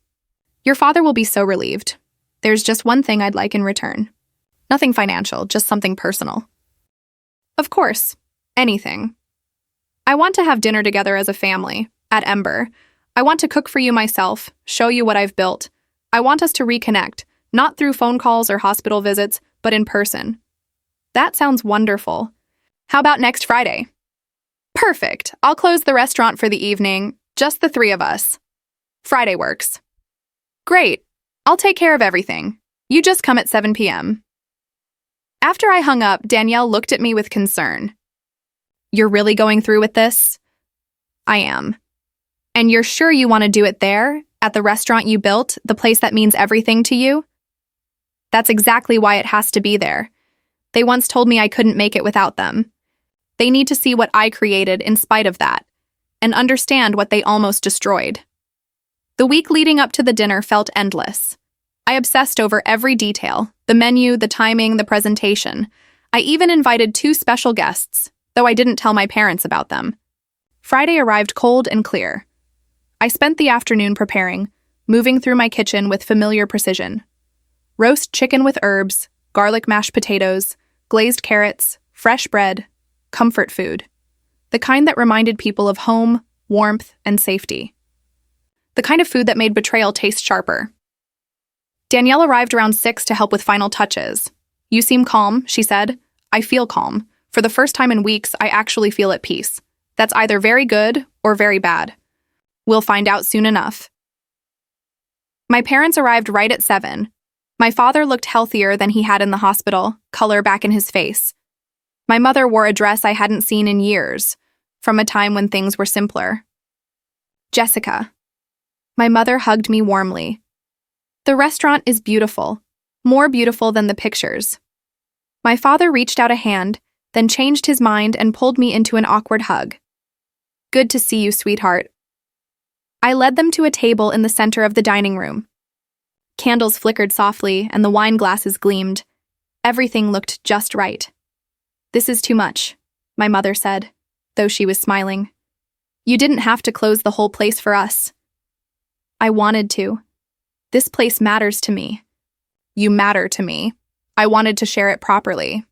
Your father will be so relieved. There's just one thing I'd like in return. Nothing financial, just something personal. Of course. Anything. I want to have dinner together as a family, at Ember. I want to cook for you myself, show you what I've built. I want us to reconnect, not through phone calls or hospital visits, but in person. That sounds wonderful. How about next Friday? Perfect. I'll close the restaurant for the evening, just the 3 of us. Friday works. Great. I'll take care of everything. You just come at 7 p.m. After I hung up, Danielle looked at me with concern. You're really going through with this? I am. And you're sure you want to do it there, at the restaurant you built, the place that means everything to you? That's exactly why it has to be there. They once told me I couldn't make it without them. They need to see what I created in spite of that, and understand what they almost destroyed. The week leading up to the dinner felt endless. I obsessed over every detail, the menu, the timing, the presentation. I even invited 2 special guests, though I didn't tell my parents about them. Friday arrived cold and clear. I spent the afternoon preparing, moving through my kitchen with familiar precision. Roast chicken with herbs, garlic mashed potatoes, glazed carrots, fresh bread, comfort food. The kind that reminded people of home, warmth, and safety. The kind of food that made betrayal taste sharper. Danielle arrived around 6 to help with final touches. You seem calm, she said. I feel calm. For the first time in weeks, I actually feel at peace. That's either very good or very bad. We'll find out soon enough. My parents arrived right at 7. My father looked healthier than he had in the hospital, color back in his face. My mother wore a dress I hadn't seen in years, from a time when things were simpler. Jessica. My mother hugged me warmly. The restaurant is beautiful, more beautiful than the pictures. My father reached out a hand, then changed his mind and pulled me into an awkward hug. Good to see you, sweetheart. I led them to a table in the center of the dining room. Candles flickered softly and the wine glasses gleamed. Everything looked just right. This is too much, my mother said, though she was smiling. You didn't have to close the whole place for us. I wanted to. This place matters to me. You matter to me. I wanted to share it properly.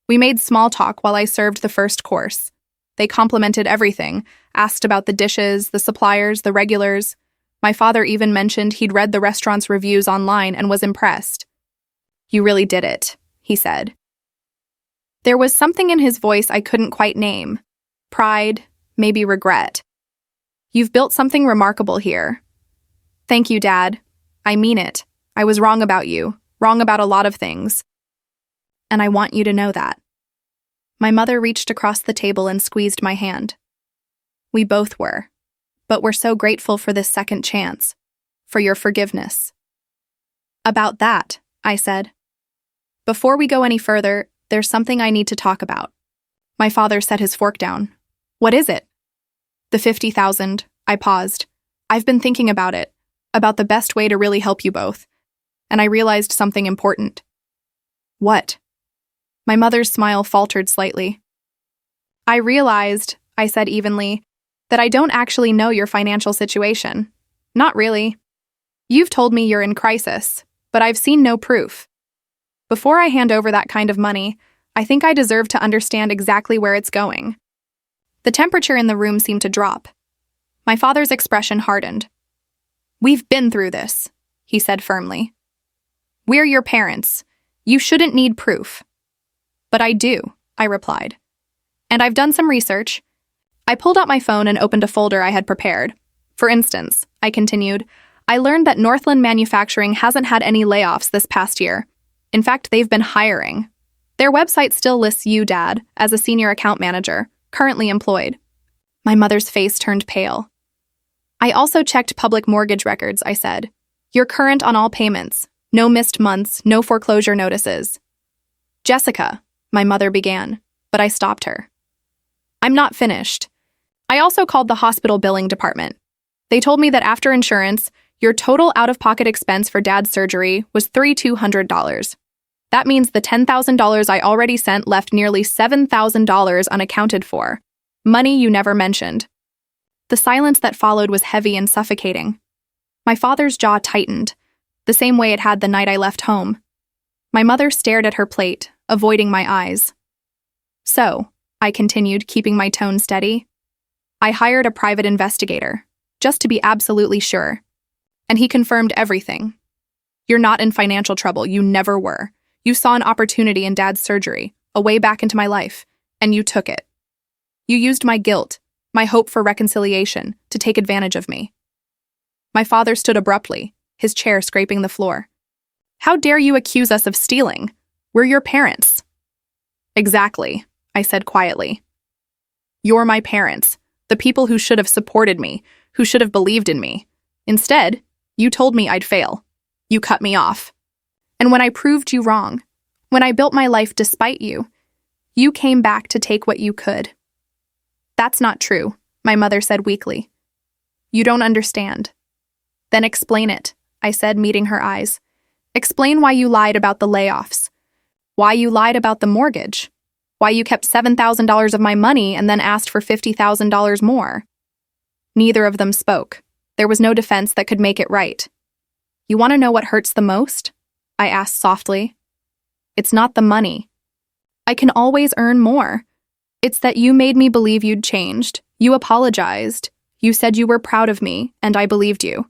We made small talk while I served the first course. They complimented everything, asked about the dishes, the suppliers, the regulars. My father even mentioned he'd read the restaurant's reviews online and was impressed. You really did it, he said. There was something in his voice I couldn't quite name. Pride, maybe regret. You've built something remarkable here. Thank you, Dad. I mean it. I was wrong about you, wrong about a lot of things. And I want you to know that. My mother reached across the table and squeezed my hand. We both were, but we're so grateful for this second chance, for your forgiveness. About that, I said. Before we go any further, there's something I need to talk about. My father set his fork down. What is it? The 50,000, I paused. I've been thinking about it, about the best way to really help you both. And I realized something important. What? My mother's smile faltered slightly. I realized, I said evenly, that I don't actually know your financial situation. Not really. You've told me you're in crisis, but I've seen no proof. Before I hand over that kind of money, I think I deserve to understand exactly where it's going. The temperature in the room seemed to drop. My father's expression hardened. We've been through this, he said firmly. We're your parents. You shouldn't need proof. But I do, I replied. And I've done some research. I pulled out my phone and opened a folder I had prepared. For instance, I continued, I learned that Northland Manufacturing hasn't had any layoffs this past year. In fact, they've been hiring. Their website still lists you, Dad, as a senior account manager, currently employed. My mother's face turned pale. I also checked public mortgage records, I said. You're current on all payments. No missed months, no foreclosure notices. Jessica, my mother began, but I stopped her. I'm not finished. I also called the hospital billing department. They told me that after insurance, your total out-of-pocket expense for Dad's surgery was $3,200. That means the $10,000 I already sent left nearly $7,000 unaccounted for. Money you never mentioned. The silence that followed was heavy and suffocating. My father's jaw tightened, the same way it had the night I left home. My mother stared at her plate, avoiding my eyes. So, I continued, keeping my tone steady, I hired a private investigator, just to be absolutely sure. And he confirmed everything. You're not in financial trouble, you never were. You saw an opportunity in Dad's surgery, a way back into my life, and you took it. You used my guilt, my hope for reconciliation, to take advantage of me. My father stood abruptly, his chair scraping the floor. How dare you accuse us of stealing? We're your parents. Exactly, I said quietly. You're my parents, the people who should have supported me, who should have believed in me. Instead, you told me I'd fail. You cut me off. And when I proved you wrong, when I built my life despite you, you came back to take what you could. That's not true, my mother said weakly. You don't understand. Then explain it, I said, meeting her eyes. Explain why you lied about the layoffs. Why you lied about the mortgage. Why you kept $7,000 of my money and then asked for $50,000 more. Neither of them spoke. There was no defense that could make it right. You want to know what hurts the most? I asked softly. It's not the money. I can always earn more. It's that you made me believe you'd changed. You apologized. You said you were proud of me, and I believed you.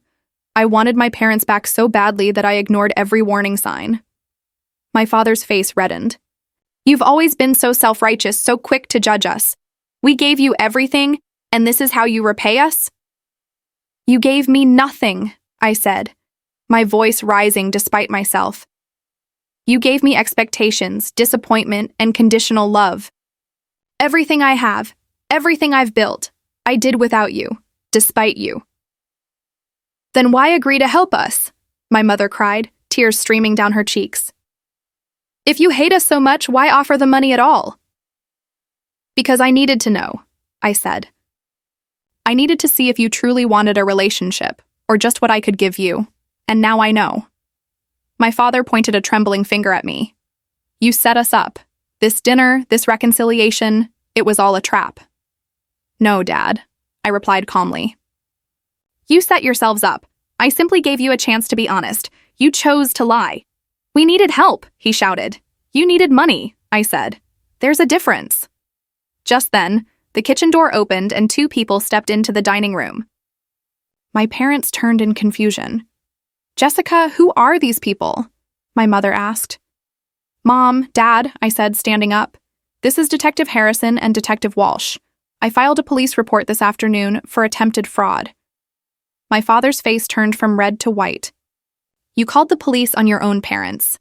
I wanted my parents back so badly that I ignored every warning sign. My father's face reddened. You've always been so self-righteous, so quick to judge us. We gave you everything, and this is how you repay us? You gave me nothing, I said, my voice rising despite myself. You gave me expectations, disappointment, and conditional love. Everything I have, everything I've built, I did without you, despite you. Then why agree to help us? My mother cried, tears streaming down her cheeks. If you hate us so much, why offer the money at all? Because I needed to know, I said. I needed to see if you truly wanted a relationship, or just what I could give you, and now I know. My father pointed a trembling finger at me. You set us up. This dinner, this reconciliation, it was all a trap. No, Dad, I replied calmly. You set yourselves up. I simply gave you a chance to be honest. You chose to lie. We needed help, he shouted. You needed money, I said. There's a difference. Just then, the kitchen door opened and 2 people stepped into the dining room. My parents turned in confusion. Jessica, who are these people? My mother asked. Mom, Dad, I said, standing up. This is Detective Harrison and Detective Walsh. I filed a police report this afternoon for attempted fraud. My father's face turned from red to white. You called the police on your own parents.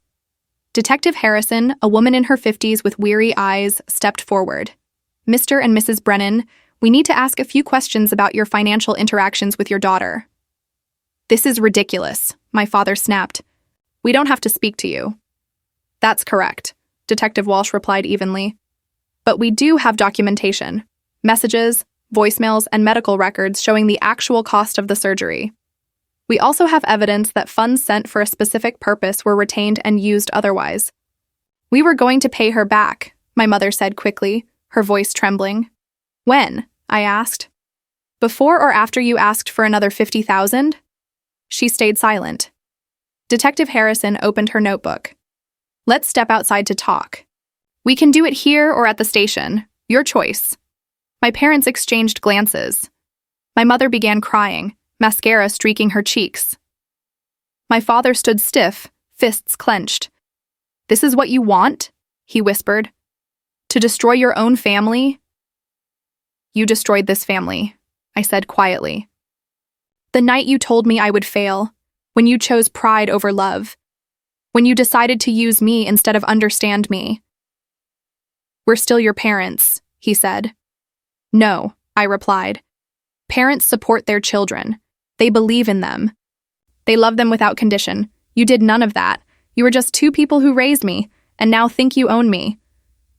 Detective Harrison, a woman in her 50s with weary eyes, stepped forward. Mr. and Mrs. Brennan, we need to ask a few questions about your financial interactions with your daughter. This is ridiculous, my father snapped. We don't have to speak to you. That's correct, Detective Walsh replied evenly. But we do have documentation, messages, voicemails, and medical records showing the actual cost of the surgery. We also have evidence that funds sent for a specific purpose were retained and used otherwise. We were going to pay her back, my mother said quickly, her voice trembling. When? I asked. Before or after you asked for another $50,000? She stayed silent. Detective Harrison opened her notebook. Let's step outside to talk. We can do it here or at the station. Your choice. My parents exchanged glances. My mother began crying, mascara streaking her cheeks. My father stood stiff, fists clenched. This is what you want? He whispered. To destroy your own family? You destroyed this family, I said quietly. The night you told me I would fail, when you chose pride over love, when you decided to use me instead of understand me. We're still your parents, he said. No, I replied. Parents support their children. They believe in them. They love them without condition. You did none of that. You were just 2 people who raised me, and now think you own me.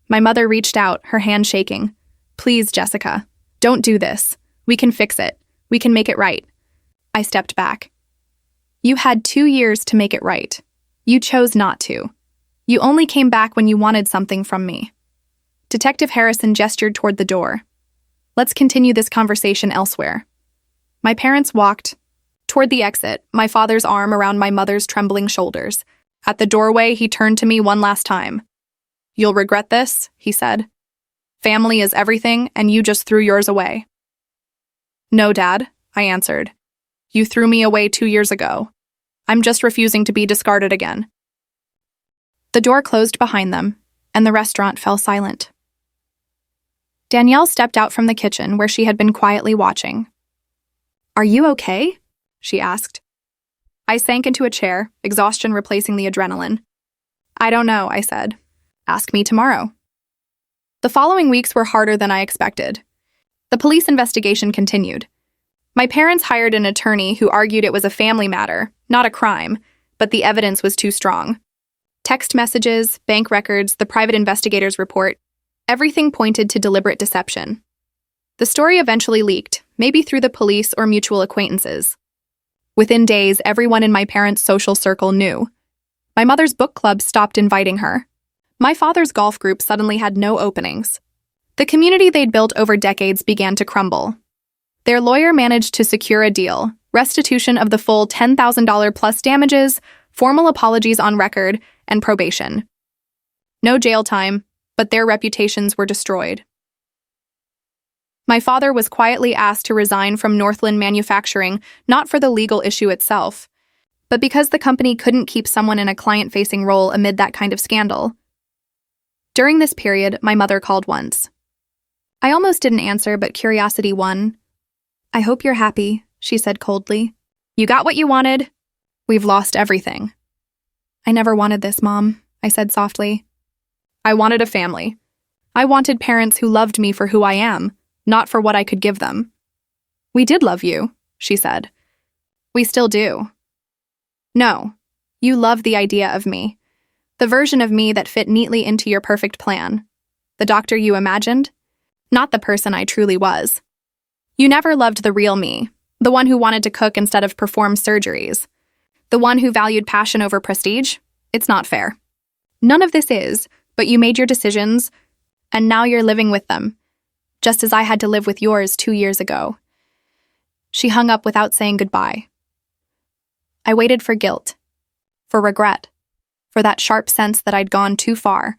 My mother reached out, her hand shaking. Please, Jessica, don't do this. We can fix it. We can make it right. I stepped back. You had 2 years to make it right. You chose not to. You only came back when you wanted something from me. Detective Harrison gestured toward the door. Let's continue this conversation elsewhere. My parents walked toward the exit, my father's arm around my mother's trembling shoulders. At the doorway, he turned to me one last time. You'll regret this, he said. Family is everything, and you just threw yours away. No, Dad, I answered. You threw me away 2 years ago. I'm just refusing to be discarded again. The door closed behind them, and the restaurant fell silent. Danielle stepped out from the kitchen where she had been quietly watching. Are you okay? She asked. I sank into a chair, exhaustion replacing the adrenaline. I don't know, I said. Ask me tomorrow. The following weeks were harder than I expected. The police investigation continued. My parents hired an attorney who argued it was a family matter, not a crime, but the evidence was too strong. Text messages, bank records, the private investigator's report, everything pointed to deliberate deception. The story eventually leaked, maybe through the police or mutual acquaintances. Within days, everyone in my parents' social circle knew. My mother's book club stopped inviting her. My father's golf group suddenly had no openings. The community they'd built over decades began to crumble. Their lawyer managed to secure a deal, restitution of the full $10,000 plus damages, formal apologies on record, and probation. No jail time, but their reputations were destroyed. My father was quietly asked to resign from Northland Manufacturing, not for the legal issue itself, but because the company couldn't keep someone in a client-facing role amid that kind of scandal. During this period, my mother called once. I almost didn't answer, but curiosity won. I hope you're happy, she said coldly. You got what you wanted. We've lost everything. I never wanted this, Mom, I said softly. I wanted a family. I wanted parents who loved me for who I am, not for what I could give them. We did love you, she said. We still do. No, you love the idea of me, the version of me that fit neatly into your perfect plan. The doctor you imagined, not the person I truly was. You never loved the real me, the one who wanted to cook instead of perform surgeries, the one who valued passion over prestige. It's not fair. None of this is, but you made your decisions, and now you're living with them, just as I had to live with yours 2 years ago. She hung up without saying goodbye. I waited for guilt, for regret, for that sharp sense that I'd gone too far,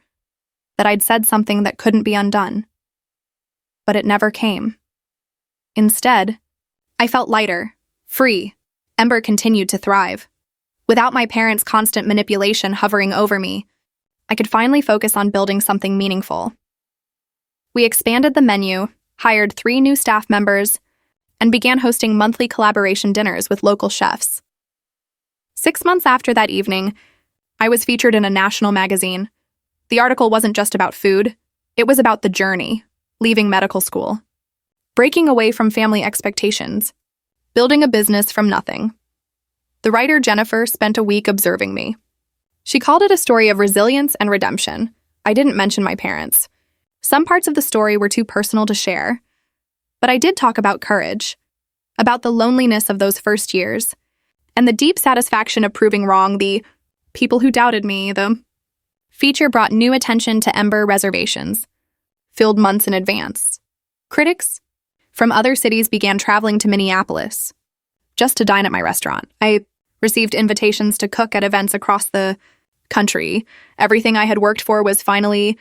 that I'd said something that couldn't be undone. But it never came. Instead, I felt lighter, free. Ember continued to thrive. Without my parents' constant manipulation hovering over me, I could finally focus on building something meaningful. We expanded the menu, hired 3 new staff members, and began hosting monthly collaboration dinners with local chefs. 6 months after that evening, I was featured in a national magazine. The article wasn't just about food, it was about the journey, leaving medical school, breaking away from family expectations, building a business from nothing. The writer Jennifer spent a week observing me. She called it a story of resilience and redemption. I didn't mention my parents. Some parts of the story were too personal to share, but I did talk about courage, about the loneliness of those first years, and the deep satisfaction of proving wrong the people who doubted me. The feature brought new attention to Ember reservations, filled months in advance. Critics from other cities began traveling to Minneapolis just to dine at my restaurant. I received invitations to cook at events across the country. Everything I had worked for was finally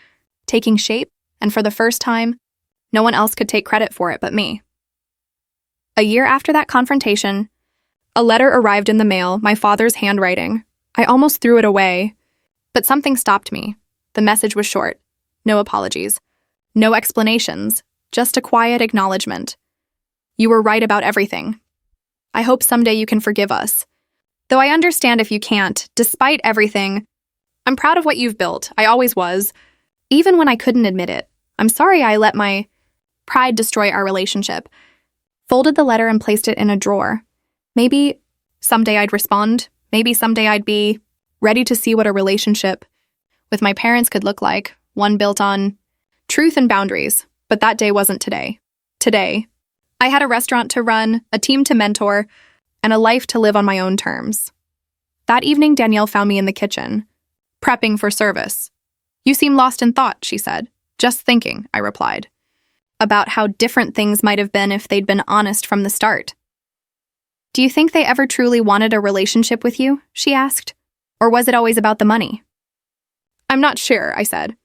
taking shape, and for the first time, no one else could take credit for it but me. A year after that confrontation, a letter arrived in the mail, my father's handwriting. I almost threw it away, but something stopped me. The message was short. No apologies. No explanations. Just a quiet acknowledgement. You were right about everything. I hope someday you can forgive us. Though I understand if you can't, despite everything, I'm proud of what you've built. I always was, even when I couldn't admit it. I'm sorry I let my pride destroy our relationship. Folded the letter and placed it in a drawer. Maybe someday I'd respond. Maybe someday I'd be ready to see what a relationship with my parents could look like, one built on truth and boundaries. But that day wasn't today. Today, I had a restaurant to run, a team to mentor, and a life to live on my own terms. That evening, Danielle found me in the kitchen, prepping for service. You seem lost in thought, she said. Just thinking, I replied, about how different things might have been if they'd been honest from the start. Do you think they ever truly wanted a relationship with you? She asked. Or was it always about the money? I'm not sure, I said.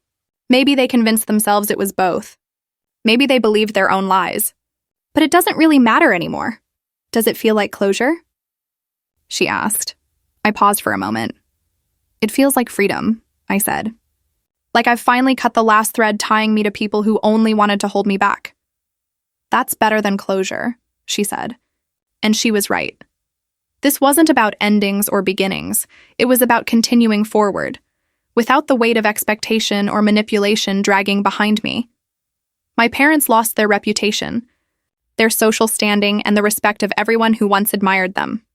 Maybe they convinced themselves it was both. Maybe they believed their own lies. But it doesn't really matter anymore. Does it feel like closure? She asked. I paused for a moment. It feels like freedom, I said. Like I've finally cut the last thread tying me to people who only wanted to hold me back. That's better than closure, she said. And she was right. This wasn't about endings or beginnings. It was about continuing forward, without the weight of expectation or manipulation dragging behind me. My parents lost their reputation, their social standing, and the respect of everyone who once admired them.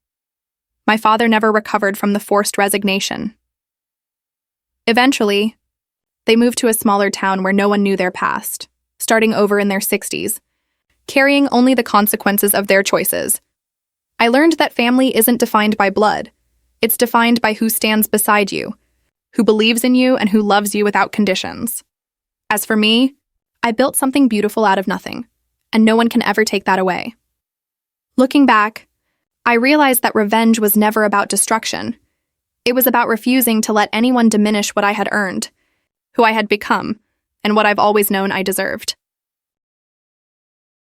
My father never recovered from the forced resignation. Eventually, they moved to a smaller town where no one knew their past, starting over in their 60s, carrying only the consequences of their choices. I learned that family isn't defined by blood. It's defined by who stands beside you, who believes in you, and who loves you without conditions. As for me, I built something beautiful out of nothing, and no one can ever take that away. Looking back, I realized that revenge was never about destruction. It was about refusing to let anyone diminish what I had earned, who I had become, and what I've always known I deserved.